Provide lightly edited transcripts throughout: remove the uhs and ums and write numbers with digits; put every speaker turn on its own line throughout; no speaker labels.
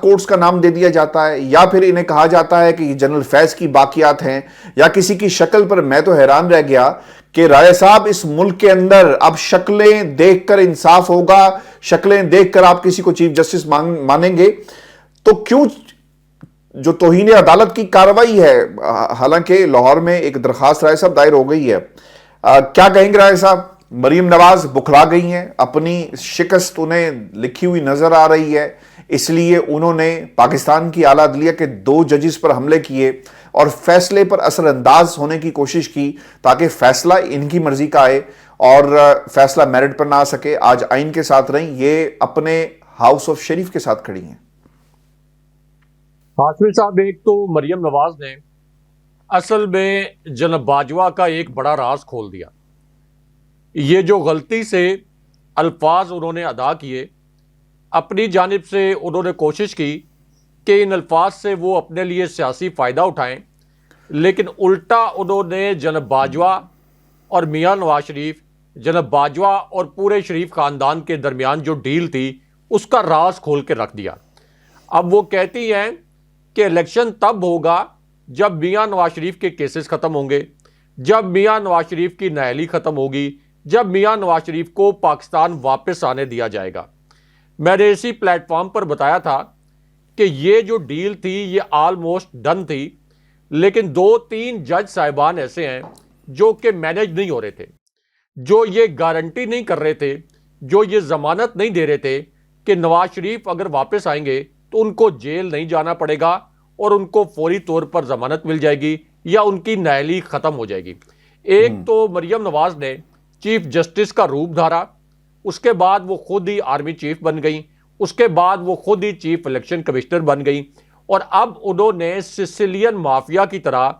Courts کا نام دے دیا جاتا ہے، یا پھر انہیں کہا جاتا ہے کہ یہ جنرل فیض کی باقیات ہیں، یا کسی کی شکل پر میں تو حیران رہ گیا کہ رائے صاحب اس ملک کے اندر اب شکلیں دیکھ کر انصاف ہوگا، شکلیں دیکھ کر آپ کسی کو چیف جسٹس مانیں گے، تو کیوں جو توہین عدالت کی کارروائی ہے، حالانکہ لاہور میں ایک درخواست رائے صاحب دائر ہو گئی ہے، کیا کہیں گے رائے صاحب؟ مریم نواز بکھلا گئی ہیں، اپنی شکست انہیں لکھی ہوئی نظر آ رہی ہے، اس لیے انہوں نے پاکستان کی اعلیٰ عدلیہ کے 2 ججز پر حملے کیے اور فیصلے پر اثر انداز ہونے کی کوشش کی تاکہ فیصلہ ان کی مرضی کا آئے اور فیصلہ میرٹ پر نہ آ سکے۔ آج آئین کے ساتھ رہیں، یہ اپنے ہاؤس آف شریف کے ساتھ کھڑی ہیں۔
ہاشمی صاحب، ایک تو مریم نواز نے اصل میں جناب باجوہ کا ایک بڑا راز کھول دیا۔ یہ جو غلطی سے الفاظ انہوں نے ادا کیے، اپنی جانب سے انہوں نے کوشش کی کہ ان الفاظ سے وہ اپنے لیے سیاسی فائدہ اٹھائیں، لیکن الٹا انہوں نے جناب باجوہ اور میاں نواز شریف، جناب باجوہ اور پورے شریف خاندان کے درمیان جو ڈیل تھی اس کا راز کھول کے رکھ دیا۔ اب وہ کہتی ہیں کہ الیکشن تب ہوگا جب میاں نواز شریف کے کیسز ختم ہوں گے، جب میاں نواز شریف کی نااہلی ختم ہوگی، جب میاں نواز شریف کو پاکستان واپس آنے دیا جائے گا۔ میں نے اسی پلیٹ فارم پر بتایا تھا کہ یہ جو ڈیل تھی یہ آلموسٹ ڈن تھی، لیکن 2-3 جج صاحبان ایسے ہیں جو کہ مینج نہیں ہو رہے تھے، جو یہ گارنٹی نہیں کر رہے تھے، جو یہ ضمانت نہیں دے رہے تھے کہ نواز شریف اگر واپس آئیں گے تو ان کو جیل نہیں جانا پڑے گا اور ان کو فوری طور پر ضمانت مل جائے گی یا ان کی نااہلی ختم ہو جائے گی۔ ایک تو مریم نواز نے چیف جسٹس کا روپ دھارا، اس کے بعد وہ خود ہی آرمی چیف بن گئیں، اس کے بعد وہ خود ہی چیف الیکشن کمشنر بن گئیں، اور اب انہوں نے سسیلین مافیا کی طرح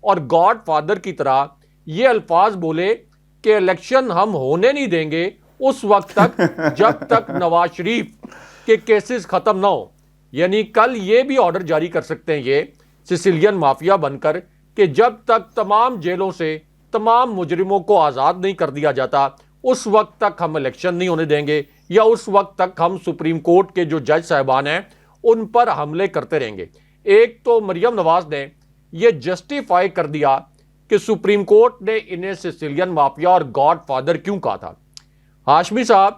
اور گاڈ فادر کی طرح یہ الفاظ بولے کہ الیکشن ہم ہونے نہیں دیں گے اس وقت تک جب تک نواز شریف کے کیسز ختم نہ ہو۔ یعنی کل یہ بھی آرڈر جاری کر سکتے ہیں یہ سسیلین مافیا بن کر کہ جب تک تمام جیلوں سے تمام مجرموں کو آزاد نہیں کر دیا جاتا اس وقت تک ہم الیکشن نہیں ہونے دیں گے، یا اس وقت تک ہم سپریم کورٹ کے جو جج صاحبان ہیں ان پر حملے کرتے رہیں گے۔ ایک تو مریم نواز نے یہ جسٹیفائی کر دیا کہ سپریم کورٹ نے انہیں سسیلین مافیا اور گاڈ فادر کیوں کہا تھا۔ ہاشمی صاحب،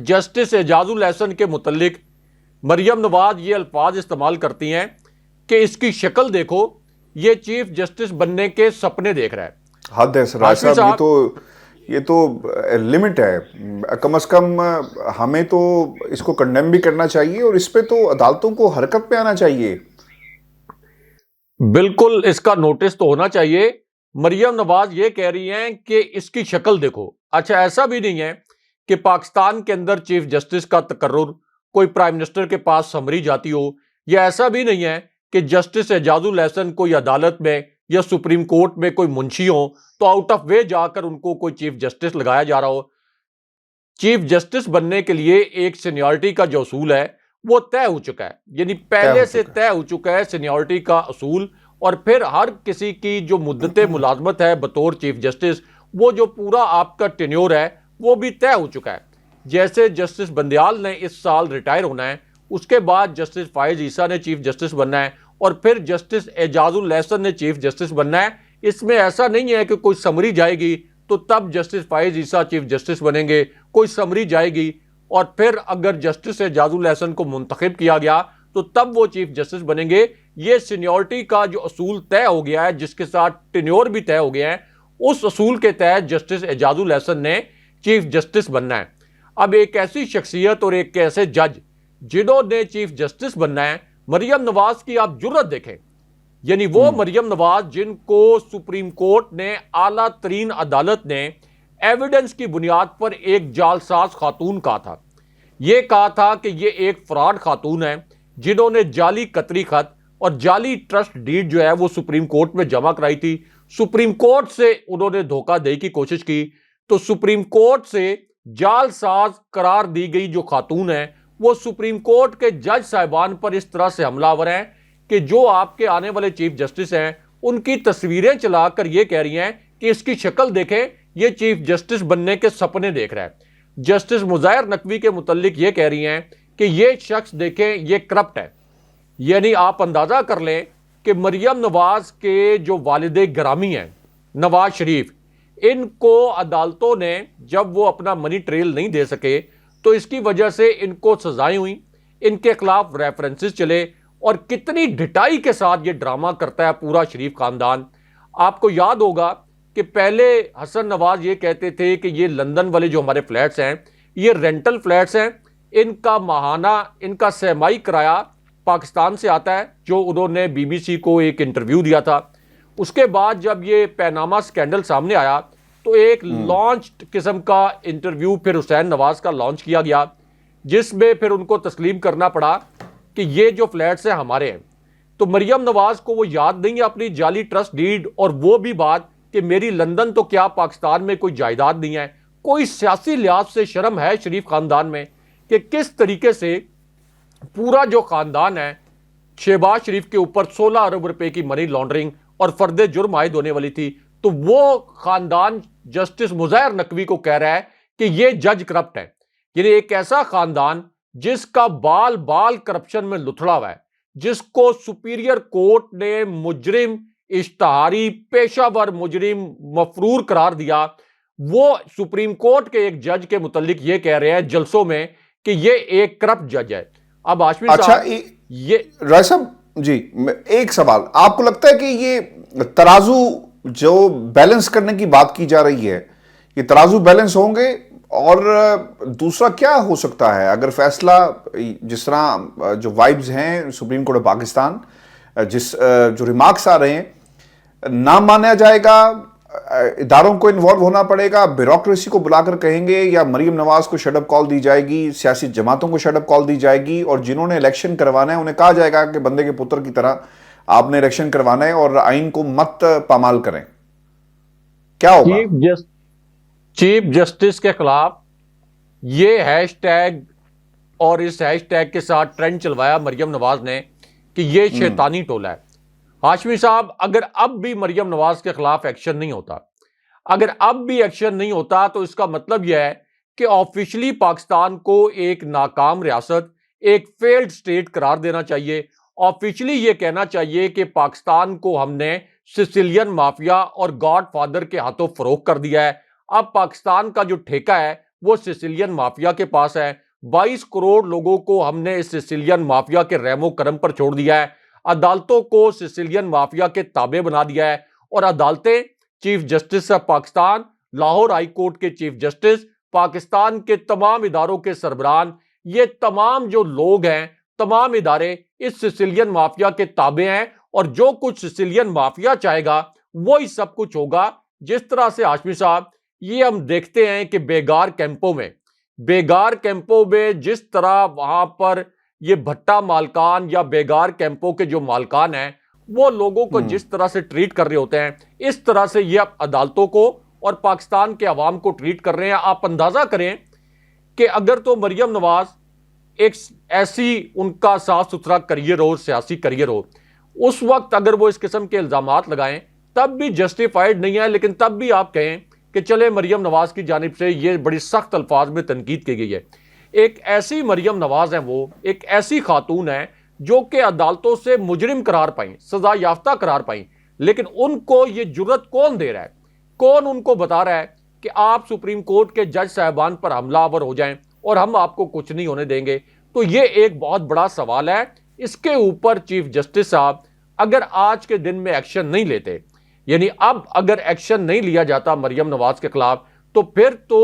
جسٹس اعجاز الحسن کے متعلق مریم نواز یہ الفاظ استعمال کرتی ہیں کہ اس کی شکل دیکھو، یہ چیف جسٹس بننے کے سپنے دیکھ رہا ہے۔
حد ہے سراج صاحب، یہ تو لمٹ ہے، کم از کم ہمیں تو اس کو کنڈیم بھی کرنا چاہیے اور اس پہ تو عدالتوں کو حرکت پہ آنا چاہیے۔
بالکل، اس کا نوٹس تو ہونا چاہیے۔ مریم نواز یہ کہہ رہی ہیں کہ اس کی شکل دیکھو۔ اچھا، ایسا بھی نہیں ہے کہ پاکستان کے اندر چیف جسٹس کا تقرر کوئی پرائم منسٹر کے پاس سمری جاتی ہو، یا ایسا بھی نہیں ہے کہ جسٹس اعجاز الحسن کوئی عدالت میں یا سپریم کورٹ میں کوئی منشی ہو تو آؤٹ آف وے جا کر ان کو کوئی چیف جسٹس لگایا جا رہا ہو۔ چیف جسٹس بننے کے لیے ایک سینیورٹی کا جو اصول ہے وہ طے ہو چکا ہے، یعنی پہلے سے طے ہو چکا ہے سینیورٹی کا اصول، اور پھر ہر کسی کی جو مدت ملازمت ہے بطور چیف جسٹس، وہ جو پورا آپ کا ٹینیور ہے وہ بھی طے ہو چکا ہے۔ جیسے جسٹس بندیال نے اس سال ریٹائر ہونا ہے، اس کے بعد جسٹس فائز عیسیٰ نے چیف جسٹس بننا ہے، اور پھر جسٹس اعجاز الحسن نے چیف جسٹس بننا ہے۔ اس میں ایسا نہیں ہے کہ کوئی سمری جائے گی تو تب جسٹس فائز عیسیٰ چیف جسٹس بنیں گے، کوئی سمری جائے گی اور پھر اگر جسٹس اعجاز الحسن کو منتخب کیا گیا تو تب وہ چیف جسٹس بنیں گے۔ یہ سینیورٹی کا جو اصول طے ہو گیا ہے، جس کے ساتھ ٹینیور بھی طے ہو گیا ہے، اس اصول کے تحت جسٹس اعجاز الحسن نے چیف جسٹس بننا ہے۔ اب ایک ایسی شخصیت اور ایک ایسے جج جنہوں نے چیف جسٹس بننا ہے، مریم نواز کی آپ جرت دیکھیں، یعنی وہ مریم نواز جن کو سپریم کورٹ نے اعلیٰ ترین عدالت نے ایویڈنس کی بنیاد پر ایک جعلساز خاتون کہا تھا۔ یہ کہا تھا کہ یہ ایک فراڈ خاتون ہے جنہوں نے جعلی قطری خط اور جعلی ٹرسٹ ڈیڈ جو ہے وہ سپریم کورٹ میں جمع کرائی تھی۔ سپریم کورٹ سے انہوں نے دھوکہ دہی کی کوشش کی، تو سپریم کورٹ سے جعلساز قرار دی گئی جو خاتون ہے وہ سپریم کورٹ کے جج صاحبان پر اس طرح سے حملہ آور ہیں کہ جو آپ کے آنے والے چیف جسٹس ہیں ان کی تصویریں چلا کر یہ کہہ رہی ہیں کہ اس کی شکل دیکھیں، یہ چیف جسٹس بننے کے سپنے دیکھ رہا ہے۔ جسٹس مظاہر نقوی کے متعلق یہ کہہ رہی ہیں کہ یہ شخص دیکھیں یہ کرپٹ ہے. یعنی آپ اندازہ کر لیں کہ مریم نواز کے جو والد گرامی ہیں نواز شریف، ان کو عدالتوں نے جب وہ اپنا منی ٹریل نہیں دے سکے تو اس کی وجہ سے ان کو سزائیں ہوئیں، ان کے خلاف ریفرنسز چلے، اور کتنی ڈھٹائی کے ساتھ یہ ڈرامہ کرتا ہے پورا شریف خاندان. آپ کو یاد ہوگا کہ پہلے حسن نواز یہ کہتے تھے کہ یہ لندن والے جو ہمارے فلیٹس ہیں یہ رینٹل فلیٹس ہیں، ان کا ماہانہ، ان کا سہمائی کرایہ پاکستان سے آتا ہے، جو انہوں نے بی بی سی کو ایک انٹرویو دیا تھا. اس کے بعد جب یہ پیناما سکینڈل سامنے آیا تو ایک لانچ قسم کا انٹرویو پھر حسین نواز کا لانچ کیا گیا، جس میں پھر ان کو تسلیم کرنا پڑا کہ یہ جو فلیٹس ہیں ہمارے ہیں. تو مریم نواز کو وہ یاد نہیں ہے اپنی جعلی ٹرسٹ ڈیڈ، اور وہ بھی بات کہ میری لندن تو کیا پاکستان میں کوئی جائیداد نہیں ہے. کوئی سیاسی لحاظ سے شرم ہے شریف خاندان میں کہ کس طریقے سے پورا جو خاندان ہے، شہباز شریف کے اوپر 16 ارب روپے کی منی لانڈرنگ اور فرد جرم عائد ہونے والی تھی، تو وہ خاندان جسٹس مظاہر نقوی کو کہہ رہا ہے کہ یہ جج کرپٹ ہے. یعنی ایک ایسا خاندان جس کا بال بال کرپشن میں لتھڑا ہوا ہے، جس کو سپیریئر کورٹ نے مجرم، اشتہاری، پیشہ ور مجرم، مفرور قرار دیا، وہ سپریم کورٹ کے ایک جج کے متعلق یہ کہہ رہے ہیں جلسوں میں کہ یہ ایک کرپٹ جج ہے. اب ہاشمی صاحب یہ
رائے صاحب جی، ایک سوال، آپ کو لگتا ہے کہ یہ ترازو جو بیلنس کرنے کی بات کی جا رہی ہے، یہ ترازو بیلنس ہوں گے؟ اور دوسرا کیا ہو سکتا ہے اگر فیصلہ جس طرح جو وائبز ہیں سپریم کورٹ آف پاکستان، جو ریمارکس آ رہے ہیں، نہ مانا جائے گا، اداروں کو انوالو ہونا پڑے گا، بیوروکریسی کو بلا کر کہیں گے، یا مریم نواز کو شٹ اپ کال دی جائے گی، سیاسی جماعتوں کو شٹ اپ کال دی جائے گی، اور جنہوں نے الیکشن کروانا ہے انہیں کہا جائے گا کہ بندے کے پتر کی طرح آپ نے الیکشن کروانا ہے اور آئین کو مت پامال کریں؟ کیا ہوگا؟
چیف جسٹس کے خلاف یہ ہیش ٹیگ اور اس ہیش ٹیگ کے ساتھ ٹرینڈ چلوایا مریم نواز نے کہ یہ شیطانی ٹولہ ہے. ہاشمی صاحب، اگر اب بھی مریم نواز کے خلاف ایکشن نہیں ہوتا، اگر اب بھی ایکشن نہیں ہوتا تو اس کا مطلب یہ ہے کہ آفیشلی پاکستان کو ایک ناکام ریاست، ایک فیلڈ سٹیٹ قرار دینا چاہیے. آفیشلی یہ کہنا چاہیے کہ پاکستان کو ہم نے سسیلین مافیا اور گاڈ فادر کے ہاتھوں فروخت کر دیا ہے. اب پاکستان کا جو ٹھیکہ ہے وہ سسیلین مافیا کے پاس ہے. 22 کروڑ لوگوں کو ہم نے اس سسیلین مافیا کے رحم و کرم پر چھوڑ دیا ہے. عدالتوں کو سسیلین مافیا کے تابع بنا دیا ہے، اور عدالتیں، chief justice of Pakistan, Lahore high court کے چیف جسٹس، پاکستان کے تمام اداروں کے سربراہان، یہ تمام جو لوگ ہیں، تمام ادارے اس سسیلین مافیا کے تابع ہیں، اور جو کچھ سسیلین مافیا چاہے گا وہی سب کچھ ہوگا. جس طرح سے ہاشمی صاحب یہ ہم دیکھتے ہیں کہ بیگار کیمپوں میں جس طرح وہاں پر یہ بھٹا مالکان یا بیگار کیمپوں کے جو مالکان ہیں وہ لوگوں کو جس طرح سے ٹریٹ کر رہے ہوتے ہیں، اس طرح سے یہ عدالتوں کو اور پاکستان کے عوام کو ٹریٹ کر رہے ہیں. آپ اندازہ کریں کہ اگر تو مریم نواز ایک ایسی ان کا صاف ستھرا کریئر ہو، سیاسی کریئر ہو، اس وقت اگر وہ اس قسم کے الزامات لگائیں تب بھی جسٹیفائیڈ نہیں ہے، لیکن تب بھی آپ کہیں کہ چلے مریم نواز کی جانب سے یہ بڑی سخت الفاظ میں تنقید کی گئی ہے. ایک ایسی مریم نواز ہیں، وہ ایک ایسی خاتون ہیں جو کہ عدالتوں سے مجرم قرار پائیں، سزا یافتہ قرار پائیں، لیکن ان کو یہ جرت کون دے رہا ہے؟ کون ان کو بتا رہا ہے کہ آپ سپریم کورٹ کے جج صاحبان پر حملہ آور ہو جائیں اور ہم آپ کو کچھ نہیں ہونے دیں گے؟ تو یہ ایک بہت بڑا سوال ہے. اس کے اوپر چیف جسٹس صاحب اگر آج کے دن میں ایکشن نہیں لیتے، یعنی اب اگر ایکشن نہیں لیا جاتا مریم نواز کے خلاف، تو پھر تو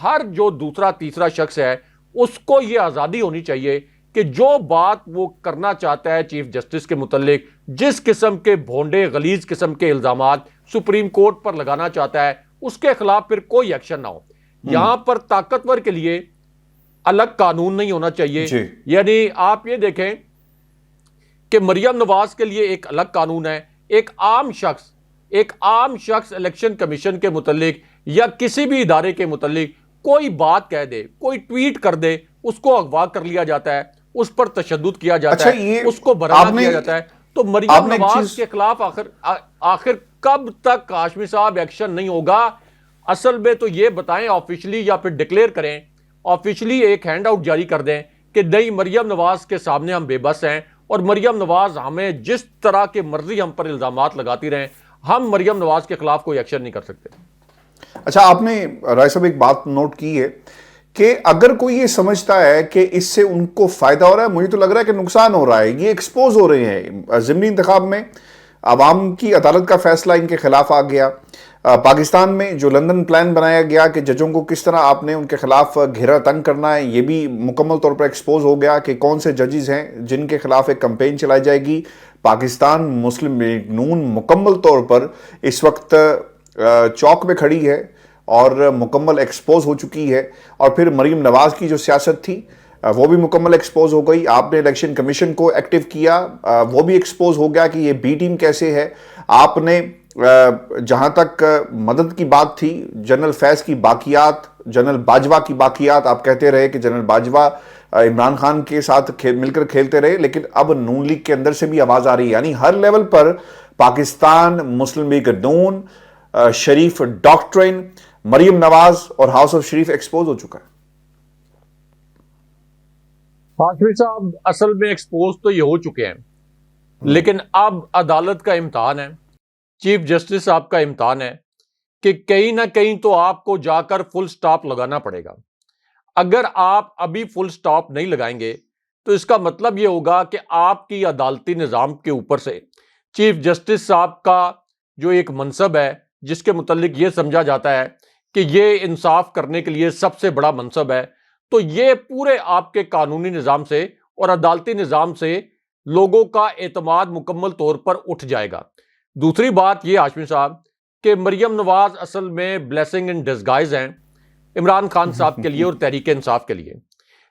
ہر جو دوسرا تیسرا شخص ہے اس کو یہ آزادی ہونی چاہیے کہ جو بات وہ کرنا چاہتا ہے چیف جسٹس کے متعلق، جس قسم کے بھونڈے غلیظ قسم کے الزامات سپریم کورٹ پر لگانا چاہتا ہے، اس کے خلاف پھر کوئی ایکشن نہ ہو. یہاں پر طاقتور کے لیے الگ قانون نہیں ہونا چاہیے. یعنی آپ یہ دیکھیں کہ مریم نواز کے لیے ایک الگ قانون ہے. ایک عام شخص الیکشن کمیشن کے متعلق یا کسی بھی ادارے کے متعلق کوئی بات کہہ دے، کوئی ٹویٹ کر دے، اس کو اغوا کر لیا جاتا ہے، اس پر تشدد کیا جاتا ہے، اس کو برہنہ کیا جاتا ہے. تو مریم نواز کے خلاف آخر کب تک ہاشمی صاحب ایکشن نہیں ہوگا؟ اصل میں تو یہ بتائیں آفیشلی، یا پھر ڈکلیئر کریں، آفیشلی ایک ہینڈ آؤٹ جاری کر دیں کہ نہیں مریم نواز کے سامنے ہم بے بس ہیں اور مریم نواز ہمیں جس طرح کے مرضی ہم پر الزامات لگاتی رہیں، ہم مریم نواز کے خلاف کوئی ایکشن نہیں کر سکتے۔
اچھا، آپ نے رائے صاحب ایک بات نوٹ کی ہے کہ اگر کوئی یہ سمجھتا ہے کہ اس سے ان کو فائدہ ہو رہا ہے، مجھے تو لگ رہا ہے کہ نقصان ہو رہا ہے، یہ ایکسپوز ہو رہے ہیں۔ ضمنی انتخاب میں عوام کی عدالت کا فیصلہ ان کے خلاف آ گیا۔ پاکستان میں جو لندن پلان بنایا گیا کہ ججوں کو کس طرح آپ نے ان کے خلاف گھیرا تنگ کرنا ہے، یہ بھی مکمل طور پر ایکسپوز ہو گیا کہ کون سے ججز ہیں جن کے خلاف ایک کمپین چلائی جائے گی۔ پاکستان مسلم لیگ نون مکمل طور پر اس وقت چوک میں کھڑی ہے اور مکمل ایکسپوز ہو چکی ہے، اور پھر مریم نواز کی جو سیاست تھی وہ بھی مکمل ایکسپوز ہو گئی۔ آپ نے الیکشن کمیشن کو ایکٹیو کیا، وہ بھی ایکسپوز ہو گیا کہ یہ بی ٹیم کیسے ہے۔ آپ نے جہاں تک مدد کی بات تھی، جنرل فیض کی باقیات، جنرل باجوہ کی باقیات، آپ کہتے رہے کہ جنرل باجوہ عمران خان کے ساتھ مل کر کھیلتے رہے، لیکن اب نون لیگ کے اندر سے بھی آواز آ رہی ہے، یعنی ہر لیول پر پاکستان مسلم لیگ نون، شریف ڈاکٹرن، مریم نواز اور ہاؤس آف شریف ایکسپوز ہو چکا ہے۔
ہاشمی صاحب، اصل میں ایکسپوز تو یہ ہو چکے ہیں، لیکن اب عدالت کا امتحان ہے، چیف جسٹس صاحب کا امتحان ہے کہ کہیں نہ کہیں تو آپ کو جا کر فل سٹاپ لگانا پڑے گا۔ اگر آپ ابھی فل سٹاپ نہیں لگائیں گے تو اس کا مطلب یہ ہوگا کہ آپ کی عدالتی نظام کے اوپر سے چیف جسٹس صاحب کا جو ایک منصب ہے، جس کے متعلق یہ سمجھا جاتا ہے کہ یہ انصاف کرنے کے لیے سب سے بڑا منصب ہے، تو یہ پورے آپ کے قانونی نظام سے اور عدالتی نظام سے لوگوں کا اعتماد مکمل طور پر اٹھ جائے گا۔ دوسری بات یہ ہاشمی صاحب کہ مریم نواز اصل میں بلیسنگ ان ڈسگائز ہیں عمران خان صاحب کے لیے اور تحریک انصاف کے لیے۔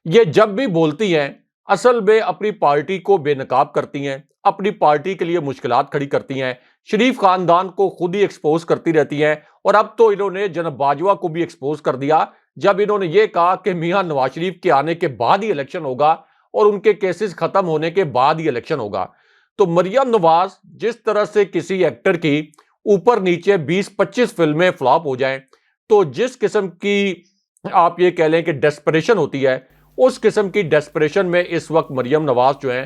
یہ جب بھی بولتی ہیں اصل میں اپنی پارٹی کو بے نقاب کرتی ہیں، اپنی پارٹی کے لیے مشکلات کھڑی کرتی ہیں، شریف خاندان کو خود ہی ایکسپوز کرتی رہتی ہیں، اور اب تو انہوں نے جناب باجوہ کو بھی ایکسپوز کر دیا جب انہوں نے یہ کہا کہ میاں نواز شریف کے آنے کے بعد ہی الیکشن ہوگا اور ان کے کیسز ختم ہونے کے بعد ہی الیکشن ہوگا۔ تو مریم نواز جس طرح سے کسی ایکٹر کی اوپر نیچے 20-25 فلمیں فلاپ ہو جائیں، تو جس قسم کی آپ یہ کہہ لیں کہ ڈیسپریشن ہوتی ہے، اس قسم کی ڈیسپریشن میں اس وقت مریم نواز جو ہیں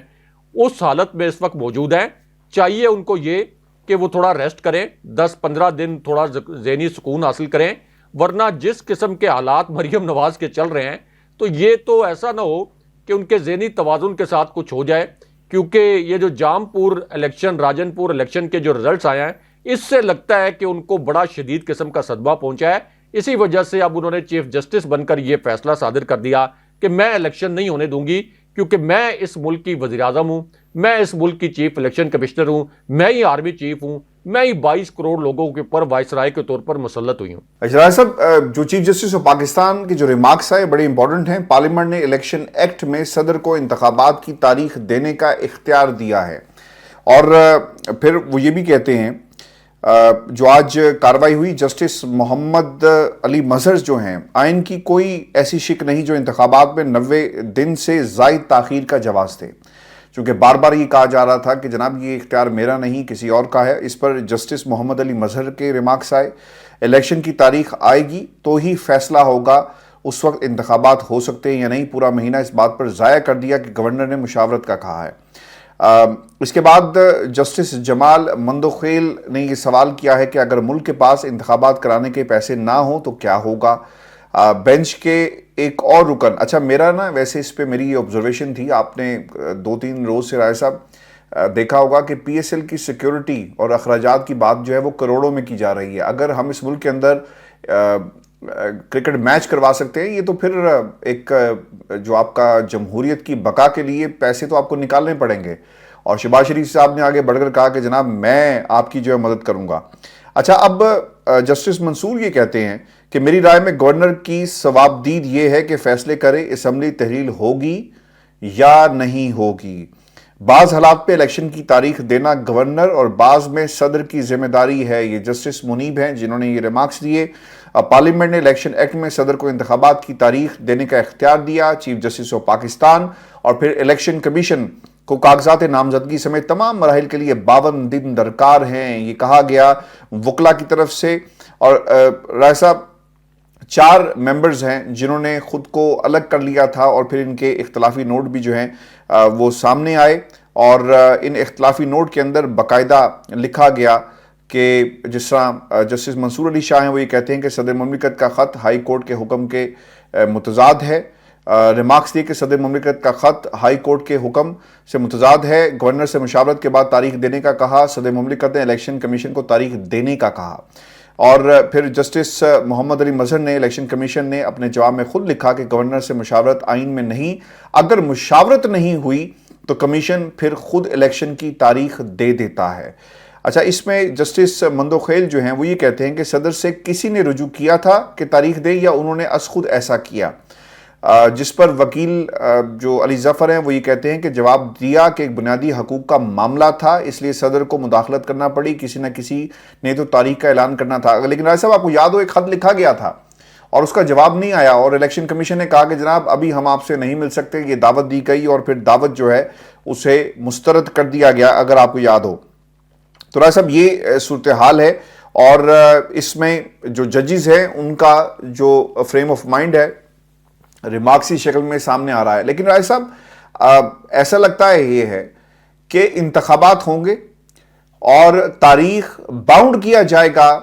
اس حالت میں اس وقت موجود ہیں۔ چاہیے ان کو یہ کہ وہ تھوڑا ریسٹ کریں، 10-15 دن تھوڑا ذہنی سکون حاصل کریں، ورنہ جس قسم کے حالات مریم نواز کے چل رہے ہیں تو یہ تو ایسا نہ ہو کہ ان کے ذہنی توازن کے ساتھ کچھ ہو جائے، کیونکہ یہ جو جام پور الیکشن، راجن پور الیکشن کے جو رزلٹس آئے ہیں، اس سے لگتا ہے کہ ان کو بڑا شدید قسم کا صدمہ پہنچا ہے۔ اسی وجہ سے اب انہوں نے چیف جسٹس بن کر یہ فیصلہ صادر کر دیا کہ میں الیکشن نہیں ہونے دوں گی، کیونکہ میں اس ملک کی وزیر اعظم ہوں، میں اس ملک کی چیف الیکشن کمشنر ہوں، میں ہی آرمی چیف ہوں، میں ہی 22 کروڑ لوگوں کے اوپر وائسرائے کے طور پر مسلط ہوئی ہوں۔
اجرائے صاحب، جو چیف جسٹس آف پاکستان کی جو ریمارکس ہے بڑے امپورٹنٹ ہیں۔ پارلیمنٹ نے الیکشن ایکٹ میں صدر کو انتخابات کی تاریخ دینے کا اختیار دیا ہے، اور پھر وہ یہ بھی کہتے ہیں جو آج کاروائی ہوئی، جسٹس محمد علی مظہر جو ہیں، آئین کی کوئی ایسی شک نہیں جو انتخابات میں 90 دن سے زائد تاخیر کا جواز دے، چونکہ بار بار یہ کہا جا رہا تھا کہ جناب یہ اختیار میرا نہیں کسی اور کا ہے۔ اس پر جسٹس محمد علی مظہر کے ریمارکس آئے، الیکشن کی تاریخ آئے گی تو ہی فیصلہ ہوگا، اس وقت انتخابات ہو سکتے ہیں یا نہیں۔ پورا مہینہ اس بات پر ضائع کر دیا کہ گورنر نے مشاورت کا کہا ہے۔ اس کے بعد جسٹس جمال مندوخیل نے یہ سوال کیا ہے کہ اگر ملک کے پاس انتخابات کرانے کے پیسے نہ ہوں تو کیا ہوگا۔ بینچ کے ایک اور رکن، اچھا میرا نا ویسے اس پہ میری یہ آبزرویشن تھی، آپ نے 2-3 روز سے رائے صاحب دیکھا ہوگا کہ پی ایس ایل کی سیکیورٹی اور اخراجات کی بات جو ہے وہ کروڑوں میں کی جا رہی ہے۔ اگر ہم اس ملک کے اندر کرکٹ میچ کروا سکتے ہیں، یہ تو پھر ایک جو آپ کا جمہوریت کی بقا کے لیے پیسے تو آپ کو نکالنے پڑیں گے، اور شہباز شریف صاحب نے آگے بڑھ کر کہا کہ جناب میں آپ کی جو ہے مدد کروں گا۔ اچھا، اب جسٹس منصور یہ کہتے ہیں کہ میری رائے میں گورنر کی ثوابدید یہ ہے کہ فیصلے کرے اسمبلی تحلیل ہوگی یا نہیں ہوگی۔ بعض حالات پہ الیکشن کی تاریخ دینا گورنر اور بعض میں صدر کی ذمہ داری ہے۔ یہ جسٹس منیب ہیں جنہوں نے یہ ریمارکس دیے۔ پارلیمنٹ نے الیکشن ایکٹ میں صدر کو انتخابات کی تاریخ دینے کا اختیار دیا۔ چیف جسٹس آف پاکستان اور پھر الیکشن کمیشن کو کاغذات نامزدگی سمیت تمام مراحل کے لیے 52 دن درکار ہیں، یہ کہا گیا وکلا کی طرف سے۔ اور رائے صاحب، 4 ممبرز ہیں جنہوں نے خود کو الگ کر لیا تھا، اور پھر ان کے اختلافی نوٹ بھی جو ہیں وہ سامنے آئے، اور ان اختلافی نوٹ کے اندر باقاعدہ لکھا گیا کہ جس طرح جسٹس منصور علی شاہ ہیں وہ یہ کہتے ہیں کہ صدر مملکت کا خط ہائی کورٹ کے حکم کے متضاد ہے۔ ریمارکس دیے کہ صدر مملکت کا خط ہائی کورٹ کے حکم سے متضاد ہے، گورنر سے مشاورت کے بعد تاریخ دینے کا کہا، صدر مملکت نے الیکشن کمیشن کو تاریخ دینے کا کہا۔ اور پھر جسٹس محمد علی مظہر نے الیکشن کمیشن نے اپنے جواب میں خود لکھا کہ گورنر سے مشاورت آئین میں نہیں، اگر مشاورت نہیں ہوئی تو کمیشن پھر خود الیکشن کی تاریخ دے دیتا ہے۔ اچھا، اس میں جسٹس مندوخیل جو ہیں وہ یہ کہتے ہیں کہ صدر سے کسی نے رجوع کیا تھا کہ تاریخ دے، یا انہوں نے از خود ایسا کیا، جس پر وکیل جو علی ظفر ہیں وہ یہ کہتے ہیں کہ جواب دیا کہ ایک بنیادی حقوق کا معاملہ تھا، اس لیے صدر کو مداخلت کرنا پڑی، کسی نہ کسی نے تو تاریخ کا اعلان کرنا تھا۔ لیکن راجہ صاحب آپ کو یاد ہو ایک خط لکھا گیا تھا اور اس کا جواب نہیں آیا، اور الیکشن کمیشن نے کہا کہ جناب ابھی ہم آپ سے نہیں مل سکتے، یہ دعوت دی گئی، اور پھر دعوت جو ہے اسے مسترد کر دیا گیا، اگر آپ کو یاد ہو۔ تو راجہ صاحب یہ صورتحال ہے، اور اس میں جو ججز ہیں ان کا جو فریم آف مائنڈ ہے ریمارکسی شکل میں سامنے آ رہا ہے۔ لیکن راجہ صاحب ایسا لگتا ہے یہ ہے کہ انتخابات ہوں گے اور تاریخ باؤنڈ کیا جائے گا،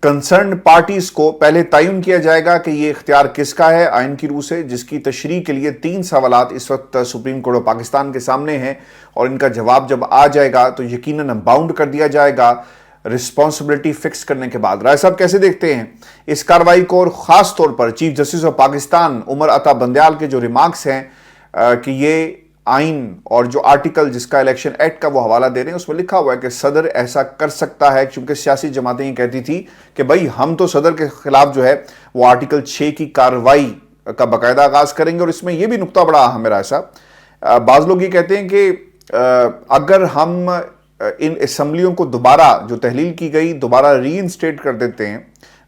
کنسرنڈ پارٹیز کو پہلے تعین کیا جائے گا کہ یہ اختیار کس کا ہے آئین کی روح سے، جس کی تشریح کے لیے 3 سوالات اس وقت سپریم کورٹ آف پاکستان کے سامنے ہیں، اور ان کا جواب جب آ جائے گا تو یقیناً باؤنڈ کر دیا جائے گا رسپانسبلٹی فکس کرنے کے بعد۔ رائے صاحب کیسے دیکھتے ہیں اس کارروائی کو، اور خاص طور پر chief justice of Pakistan Umar Ata Bandial کے جو ریمارکس ہیں کہ یہ آئین اور جو آرٹیکل جس کا الیکشن ایکٹ کا وہ حوالہ دے رہے ہیں اس میں لکھا ہوا ہے کہ صدر ایسا کر سکتا ہے، کیونکہ سیاسی جماعتیں یہ کہتی تھی کہ بھائی ہم تو صدر کے خلاف جو ہے وہ آرٹیکل 6 کی کارروائی کا باقاعدہ آغاز کریں گے۔ اور اس میں یہ بھی نقطہ بڑا اہم ہے رائے صاحب، بعض لوگ یہ کہتے ہیں کہ اگر ہم ان اسمبلیوں کو دوبارہ جو تحلیل کی گئی دوبارہ ری انسٹیٹ کر دیتے ہیں،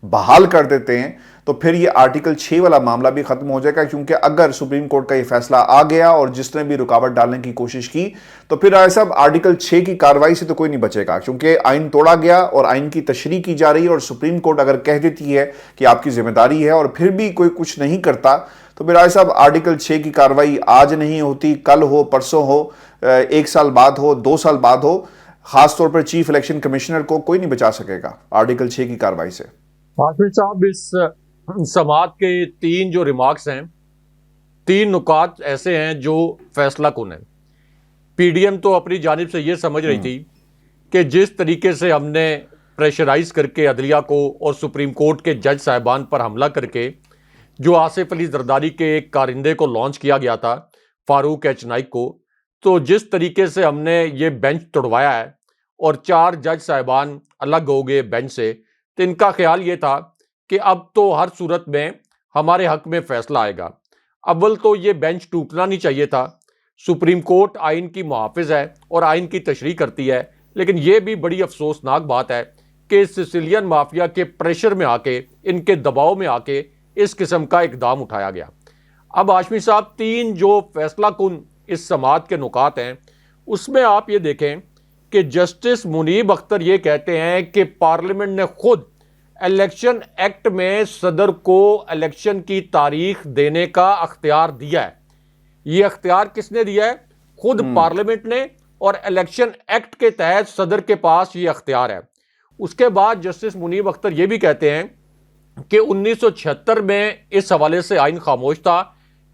بحال کر دیتے ہیں، تو پھر یہ آرٹیکل 6 والا معاملہ بھی ختم ہو جائے گا، کیونکہ اگر سپریم کورٹ کا یہ فیصلہ آ گیا اور جس نے بھی رکاوٹ ڈالنے کی کوشش کی تو پھر رائے صاحب آرٹیکل 6 کی کارروائی سے تو کوئی نہیں بچے گا، کیونکہ آئین توڑا گیا اور آئین کی تشریح کی جا رہی ہے، اور سپریم کورٹ اگر کہہ دیتی ہے کہ آپ کی ذمہ داری ہے اور پھر بھی کوئی کچھ نہیں کرتا تو پھر رائے صاحب آرٹیکل 6 کی کارروائی آج نہیں ہوتی، کل ہو، پرسوں ہو، 1 سال بعد ہو، 2 سال بعد ہو، خاص طور پر چیف الیکشن کمشنر کو کوئی نہیں بچا سکے گا آرٹیکل 6 کی کارروائی سے۔
حافظ صاحب، اس سماعت کے 3 جو ریمارکس ہیں، 3 نکات ایسے ہیں جو فیصلہ کن ہیں۔ پی ڈی ایم تو اپنی جانب سے یہ سمجھ رہی تھی کہ جس طریقے سے ہم نے پریشرائز کر کے عدلیہ کو اور سپریم کورٹ کے جج صاحبان پر حملہ کر کے جو آصف علی زرداری کے ایک کارندے کو لانچ کیا گیا تھا، فاروق ایچ نائک کو، تو جس طریقے سے ہم نے یہ بینچ توڑوایا ہے اور 4 جج صاحبان الگ ہو گئے بینچ سے، تو ان کا خیال یہ تھا کہ اب تو ہر صورت میں ہمارے حق میں فیصلہ آئے گا۔ اول تو یہ بینچ ٹوٹنا نہیں چاہیے تھا، سپریم کورٹ آئین کی محافظ ہے اور آئین کی تشریح کرتی ہے، لیکن یہ بھی بڑی افسوسناک بات ہے کہ سسیلین مافیا کے پریشر میں آ کے، ان کے دباؤ میں آ کے اس قسم کا اقدام اٹھایا گیا۔ اب ہاشمی صاحب 3 جو فیصلہ کن اس سماعت کے نکات ہیں، اس میں آپ یہ دیکھیں کہ جسٹس منیب اختر یہ کہتے ہیں کہ پارلیمنٹ نے خود الیکشن ایکٹ میں صدر کو الیکشن کی تاریخ دینے کا اختیار دیا ہے۔ یہ اختیار کس نے دیا ہے؟ خود پارلیمنٹ نے، اور الیکشن ایکٹ کے تحت صدر کے پاس یہ اختیار ہے۔ اس کے بعد جسٹس منیب اختر یہ بھی کہتے ہیں کہ 1976 میں اس حوالے سے آئین خاموش تھا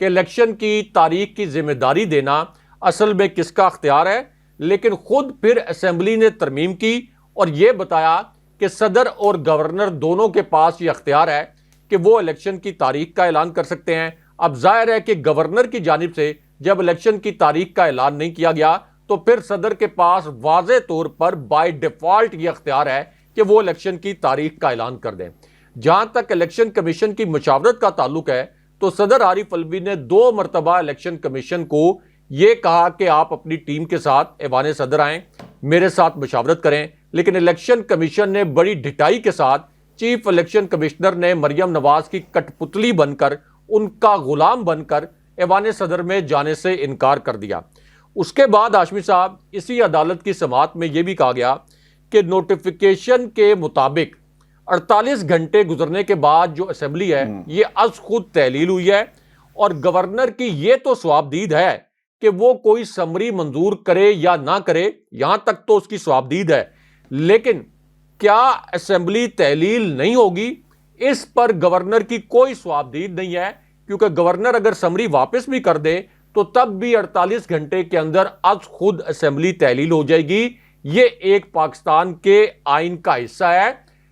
کہ الیکشن کی تاریخ کی ذمہ داری دینا اصل میں کس کا اختیار ہے، لیکن خود پھر اسمبلی نے ترمیم کی اور یہ بتایا کہ صدر اور گورنر دونوں کے پاس یہ اختیار ہے کہ وہ الیکشن کی تاریخ کا اعلان کر سکتے ہیں۔ اب ظاہر ہے کہ گورنر کی جانب سے جب الیکشن کی تاریخ کا اعلان نہیں کیا گیا تو پھر صدر کے پاس واضح طور پر بائی ڈیفالٹ یہ اختیار ہے کہ وہ الیکشن کی تاریخ کا اعلان کر دیں۔ جہاں تک الیکشن کمیشن کی مشاورت کا تعلق ہے تو صدر عارف الوی نے 2 مرتبہ الیکشن کمیشن کو یہ کہا کہ آپ اپنی ٹیم کے ساتھ ایوان صدر آئیں، میرے ساتھ مشاورت کریں، لیکن الیکشن کمیشن نے بڑی ڈھٹائی کے ساتھ چیف الیکشن کمشنر نے مریم نواز کی کٹ پتلی بن کر، ان کا غلام بن کر ایوان صدر میں جانے سے انکار کر دیا۔ اس کے بعد ہاشمی صاحب اسی عدالت کی سماعت میں یہ بھی کہا گیا کہ نوٹیفیکیشن کے مطابق 48 گھنٹے گزرنے کے بعد جو اسمبلی ہے یہ از خود تحلیل ہوئی ہے، اور گورنر کی یہ تو ثوابدید ہے کہ وہ کوئی سمری منظور کرے یا نہ کرے، یہاں تک تو اس کی ثوابدید ہے، لیکن کیا اسمبلی تحلیل نہیں ہوگی، اس پر گورنر کی کوئی ثوابدید نہیں ہے، کیونکہ گورنر اگر سمری واپس بھی کر دے تو تب بھی 48 گھنٹے کے اندر از خود اسمبلی تحلیل ہو جائے گی۔ یہ ایک پاکستان کے آئین کا حصہ ہے،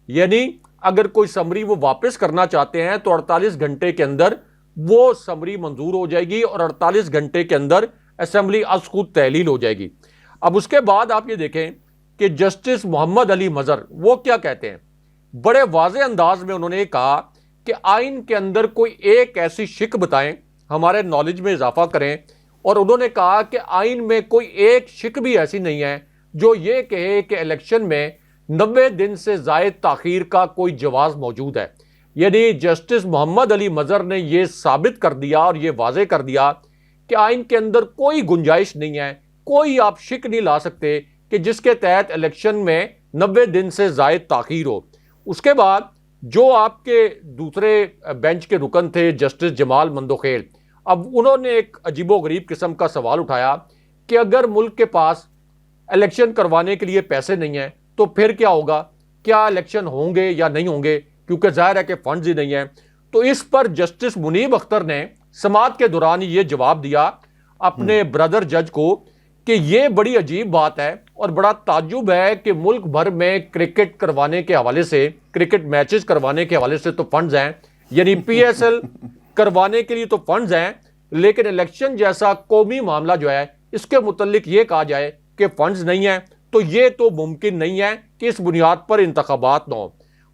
یعنی اگر کوئی سمری وہ واپس کرنا چاہتے ہیں تو 48 گھنٹے کے اندر وہ سمری منظور ہو جائے گی اور 48 گھنٹے کے اندر اسمبلی از خود تحلیل ہو جائے گی۔ اب اس کے بعد آپ یہ دیکھیں کہ جسٹس محمد علی مظہر وہ کیا کہتے ہیں، بڑے واضح انداز میں انہوں نے کہا کہ آئین کے اندر کوئی ایک ایسی شک بتائیں، ہمارے نالج میں اضافہ کریں، اور انہوں نے کہا کہ آئین میں کوئی ایک شک بھی ایسی نہیں ہے جو یہ کہے کہ الیکشن میں 90 دن سے زائد تاخیر کا کوئی جواز موجود ہے۔ یعنی جسٹس محمد علی مظہر نے یہ ثابت کر دیا اور یہ واضح کر دیا کہ آئین کے اندر کوئی گنجائش نہیں ہے، کوئی آپ شک نہیں لا سکتے کہ جس کے تحت الیکشن میں 90 دن سے زائد تاخیر ہو۔ اس کے بعد جو آپ کے دوسرے بینچ کے رکن تھے جسٹس جمال مندوخیل، اب انہوں نے ایک عجیب و غریب قسم کا سوال اٹھایا کہ اگر ملک کے پاس الیکشن کروانے کے لیے پیسے نہیں ہیں تو پھر کیا ہوگا، کیا الیکشن ہوں گے یا نہیں ہوں گے، کیونکہ ظاہر ہے کہ فنڈز ہی نہیں ہیں۔ تو اس پر جسٹس منیب اختر نے سماعت کے دوران یہ جواب دیا اپنے بردر جج کو کہ یہ بڑی عجیب بات ہے اور بڑا تعجب ہے کہ ملک بھر میں کرکٹ کروانے کے حوالے سے، کرکٹ میچز کروانے کے حوالے سے تو فنڈز ہیں، یعنی پی ایس ایل کروانے کے لیے تو فنڈز ہیں، لیکن الیکشن جیسا قومی معاملہ جو ہے اس کے متعلق یہ کہا جائے کہ فنڈز نہیں ہیں، تو یہ تو ممکن نہیں ہے کہ اس بنیاد پر انتخابات نہ ہوں۔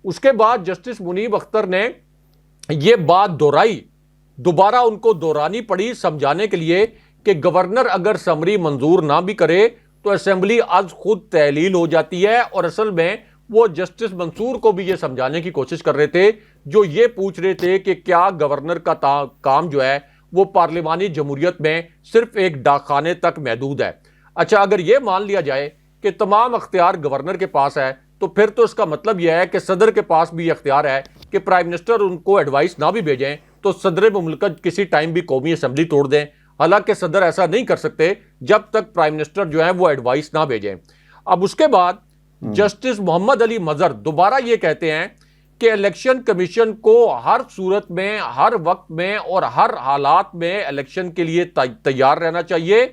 اس کے بعد جسٹس منیب اختر نے یہ بات دہرائی، دوبارہ ان کو دہرانی پڑی سمجھانے کے لیے کہ گورنر اگر سمری منظور نہ بھی کرے تو اسمبلی از خود تحلیل ہو جاتی ہے، اور اصل میں وہ جسٹس منصور کو بھی یہ سمجھانے کی کوشش کر رہے تھے جو یہ پوچھ رہے تھے کہ کیا گورنر کا کام جو ہے وہ پارلیمانی جمہوریت میں صرف ایک ڈاک خانے تک محدود ہے۔ اچھا، اگر یہ مان لیا جائے کہ تمام اختیار گورنر کے پاس ہے تو پھر تو اس کا مطلب یہ ہے کہ صدر کے پاس بھی یہ اختیار ہے کہ پرائم منسٹر ان کو ایڈوائس نہ بھی بھیجیں تو صدر مملکت کسی ٹائم بھی قومی اسمبلی توڑ دیں، حالانکہ صدر ایسا نہیں کر سکتے جب تک پرائم منسٹر جو ہے وہ ایڈوائس نہ بھیجیں۔ اب اس کے بعد جسٹس محمد علی مظہر دوبارہ یہ کہتے ہیں کہ الیکشن کمیشن کو ہر صورت میں، ہر وقت میں اور ہر حالات میں الیکشن کے لیے تیار رہنا چاہیے،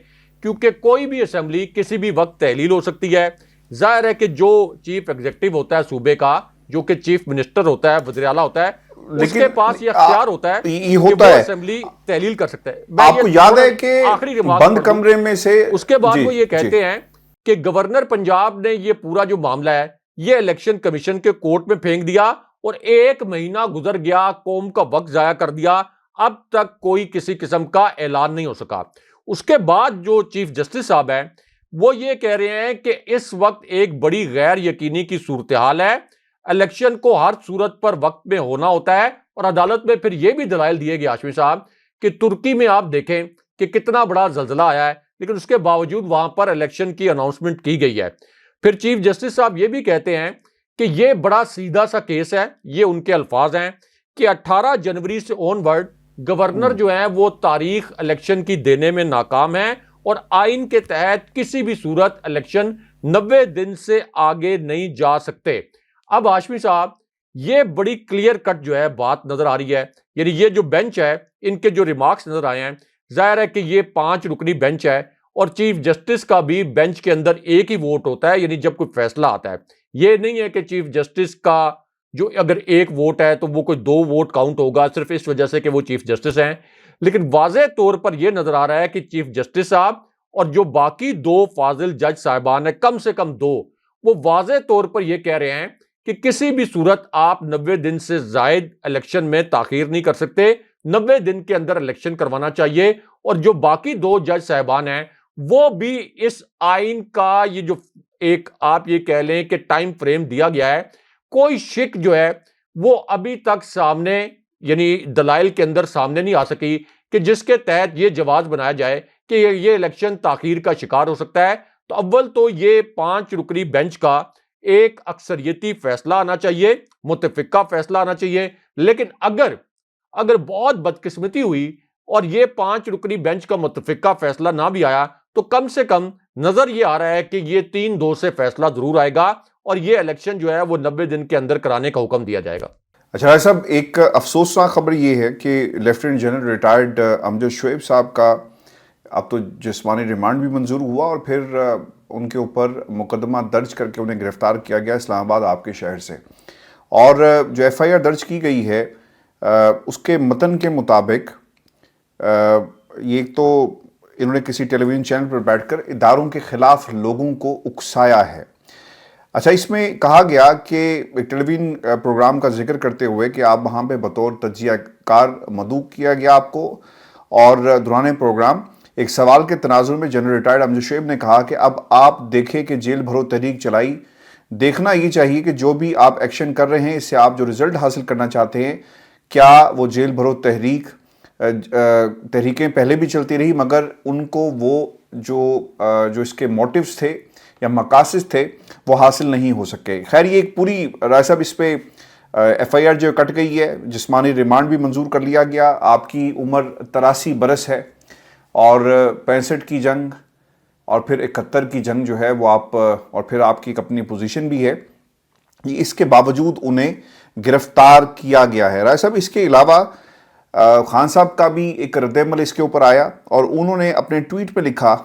کیونکہ کوئی بھی اسمبلی کسی بھی وقت تحلیل ہو سکتی ہے۔ ظاہر ہے کہ جو چیف ایگزیکٹو ہوتا ہے صوبے کا، جو کہ چیف منسٹر ہوتا ہے، وزیر اعلیٰ ہوتا ہے، اس کے پاس یہ اختیار ہوتا ہے کہ وہ اسمبلی تحلیل کر سکتا ہے۔
آپ کو یاد ہے کہ
آخری
بند کمرے میں سے
اس کے بعد وہ یہ کہتے ہیں کہ گورنر پنجاب نے یہ پورا جو معاملہ ہے یہ الیکشن کمیشن کے کورٹ میں پھینک دیا اور 1 مہینہ گزر گیا، قوم کا وقت ضائع کر دیا، اب تک کوئی کسی قسم کا اعلان نہیں ہو سکا۔ اس کے بعد جو چیف جسٹس صاحب ہیں وہ یہ کہہ رہے ہیں کہ اس وقت ایک بڑی غیر یقینی کی صورتحال ہے، الیکشن کو ہر صورت پر وقت میں ہونا ہوتا ہے، اور عدالت میں پھر یہ بھی دلائل دیے گئے ہاشمی صاحب کہ ترکی میں آپ دیکھیں کہ کتنا بڑا زلزلہ آیا ہے لیکن اس کے باوجود وہاں پر الیکشن کی اناؤنسمنٹ کی گئی ہے۔ پھر چیف جسٹس صاحب یہ بھی کہتے ہیں کہ یہ بڑا سیدھا سا کیس ہے، یہ ان کے الفاظ ہیں کہ 18 جنوری سے آن ورڈ گورنر جو ہیں وہ تاریخ الیکشن کی دینے میں ناکام ہیں، اور آئین کے تحت کسی بھی صورت الیکشن 90 دن سے آگے نہیں جا سکتے۔ اب ہاشمی صاحب یہ بڑی کلیئر کٹ جو ہے بات نظر آ رہی ہے، یعنی یہ جو بینچ ہے ان کے جو ریمارکس نظر آئے ہیں، ظاہر ہے کہ یہ 5 رکنی بینچ ہے اور چیف جسٹس کا بھی بینچ کے اندر ایک ہی ووٹ ہوتا ہے، یعنی جب کوئی فیصلہ آتا ہے۔ یہ نہیں ہے کہ چیف جسٹس کا جو اگر ایک ووٹ ہے تو وہ کوئی 2 ووٹ کاؤنٹ ہوگا صرف اس وجہ سے کہ وہ چیف جسٹس ہیں، لیکن واضح طور پر یہ نظر آ رہا ہے کہ چیف جسٹس صاحب اور جو باقی 2 فاضل جج صاحبان ہیں، کم سے کم 2، وہ واضح طور پر یہ کہہ رہے ہیں کہ کسی بھی صورت آپ 90 دن سے زائد الیکشن میں تاخیر نہیں کر سکتے، 90 دن کے اندر الیکشن کروانا چاہیے۔ اور جو باقی 2 جج صاحبان ہیں وہ بھی اس آئین کا یہ جو ایک آپ یہ کہہ لیں کہ ٹائم فریم دیا گیا ہے، کوئی شک جو ہے وہ ابھی تک سامنے، یعنی دلائل کے اندر سامنے نہیں آ سکی کہ جس کے تحت یہ جواز بنایا جائے کہ یہ الیکشن تاخیر کا شکار ہو سکتا ہے۔ تو اول تو یہ 5 رکنی بینچ کا ایک اکثریتی فیصلہ آنا چاہیے, متفقہ فیصلہ آنا چاہیے. لیکن اگر بہت بدقسمتی ہوئی اور یہ 5 رکنی بینچ کا متفقہ فیصلہ نہ بھی آیا تو کم سے کم نظر یہ آ رہا ہے کہ یہ 3-2 سے فیصلہ ضرور آئے گا اور یہ الیکشن جو ہے وہ 90 دن کے اندر کرانے کا حکم دیا جائے گا.
اچھا راجہ صاحب، ایک افسوسناک خبر یہ ہے کہ لیفٹیننٹ جنرل ریٹائرڈ امجد شعیب صاحب کا اب تو جسمانی ریمانڈ بھی منظور ہوا اور پھر ان کے اوپر مقدمہ درج کر کے انہیں گرفتار کیا گیا اسلام آباد آپ کے شہر سے. اور جو ایف آئی آر درج کی گئی ہے اس کے متن کے مطابق یہ تو انہوں نے کسی ٹیلی ویژن چینل پر بیٹھ کر اداروں کے خلاف لوگوں کو اکسایا ہے. اچھا، اس میں کہا گیا کہ ایک ٹیلی ویژن پروگرام کا ذکر کرتے ہوئے کہ آپ وہاں پہ بطور تجزیہ کار مدعو کیا گیا آپ کو، اور دوران پروگرام ایک سوال کے تناظر میں جنرل ریٹائرڈ امجد شعیب نے کہا کہ اب آپ دیکھیں کہ جیل بھرو تحریک چلائی، دیکھنا یہ چاہیے کہ جو بھی آپ ایکشن کر رہے ہیں اس سے آپ جو رزلٹ حاصل کرنا چاہتے ہیں کیا وہ جیل بھرو تحریکیں پہلے بھی چلتی رہی مگر ان کو وہ جو اس کے موٹیوز تھے یا مقاصد تھے وہ حاصل نہیں ہو سکے. خیر، یہ ایک پوری رائے صاحب اس پہ ایف آئی آر جو کٹ گئی ہے، جسمانی ریمانڈ بھی منظور کر لیا گیا. آپ کی عمر 83 برس ہے اور 65 کی جنگ اور پھر 71 کی جنگ جو ہے وہ آپ، اور پھر آپ کی ایک اپنی پوزیشن بھی ہے، اس کے باوجود انہیں گرفتار کیا گیا ہے. رائے صاحب، اس کے علاوہ خان صاحب کا بھی ایک رد عمل اس کے اوپر آیا اور انہوں نے اپنے ٹویٹ پہ لکھا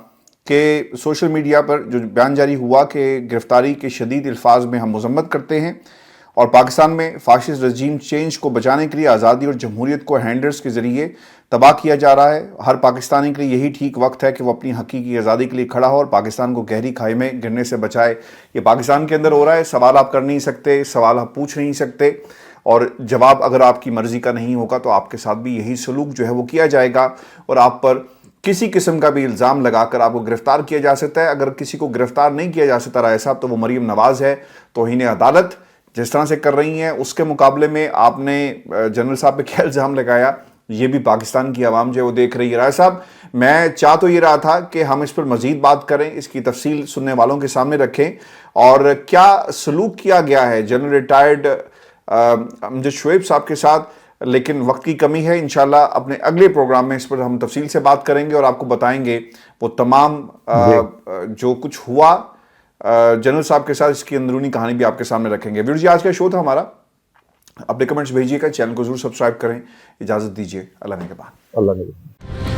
کہ سوشل میڈیا پر جو بیان جاری ہوا کہ گرفتاری کے شدید الفاظ میں ہم مذمت کرتے ہیں اور پاکستان میں فاشسٹ رجیم چینج کو بچانے کے لیے آزادی اور جمہوریت کو ہینڈلرز کے ذریعے تباہ کیا جا رہا ہے. ہر پاکستانی کے لیے یہی ٹھیک وقت ہے کہ وہ اپنی حقیقی آزادی کے لیے کھڑا ہو اور پاکستان کو گہری کھائی میں گرنے سے بچائے. یہ پاکستان کے اندر ہو رہا ہے، سوال آپ کر نہیں سکتے، سوال آپ پوچھ نہیں سکتے، اور جواب اگر آپ کی مرضی کا نہیں ہوگا تو آپ کے ساتھ بھی یہی سلوک جو ہے وہ کیا جائے گا اور آپ پر کسی قسم کا بھی الزام لگا کر آپ کو گرفتار کیا جا سکتا ہے. اگر کسی کو گرفتار نہیں کیا جا سکتا رائے صاحب تو وہ مریم نواز ہے. توہین عدالت جس طرح سے کر رہی ہیں اس کے مقابلے میں آپ نے جنرل صاحب پہ کیا الزام لگایا، یہ بھی پاکستان کی عوام جو ہے وہ دیکھ رہی ہے. رائے صاحب، میں چاہ تو یہ رہا تھا کہ ہم اس پر مزید بات کریں، اس کی تفصیل سننے والوں کے سامنے رکھیں اور کیا سلوک کیا گیا ہے جنرل ریٹائرڈ امجد شعیب صاحب کے ساتھ. لیکن وقت کی کمی ہے، انشاءاللہ اپنے اگلے پروگرام میں اس پر ہم تفصیل سے بات کریں گے اور آپ کو بتائیں گے وہ تمام جو کچھ ہوا جنرل صاحب کے ساتھ، اس کی اندرونی کہانی بھی آپ کے سامنے رکھیں گے. ویڈیو جی آج کا شو تھا ہمارا، اپنے کمنٹس بھیجیے گا، چینل کو ضرور سبسکرائب کریں. اجازت دیجیے، اللہ نگہبان.
اللہ نگہبان.